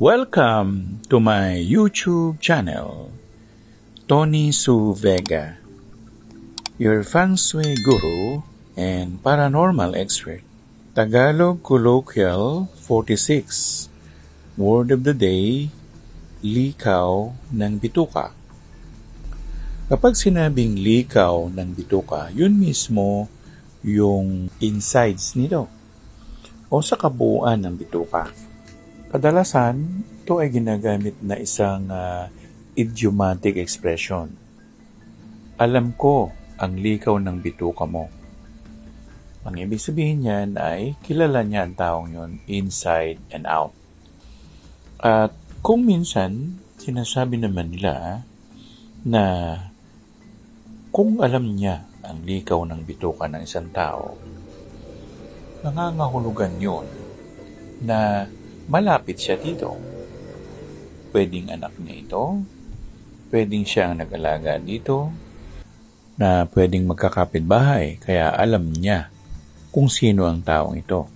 Welcome to my YouTube channel, Tony Su Vega, your feng shui guru and paranormal expert. Tagalog Colloquial 46. Word of the day, likaw ng bituka. Kapag sinabing likaw ng bituka, yun mismo yung insides nito o sa kabuuan ng bituka. Kadalasan, ito ay ginagamit na isang idiomatic expression. Alam ko ang likaw ng bituka mo. Ang ibig sabihin niyan ay kilala niya ang taong yun inside and out. At kung minsan, sinasabi naman nila na kung alam niya ang likaw ng bituka ng isang tao, nangangahulugan yun na malapit siya dito. Pwedeng anak niya ito, pwedeng siya ang nag-alaga dito, na pwedeng magkakapitbahay, kaya alam niya kung sino ang taong ito.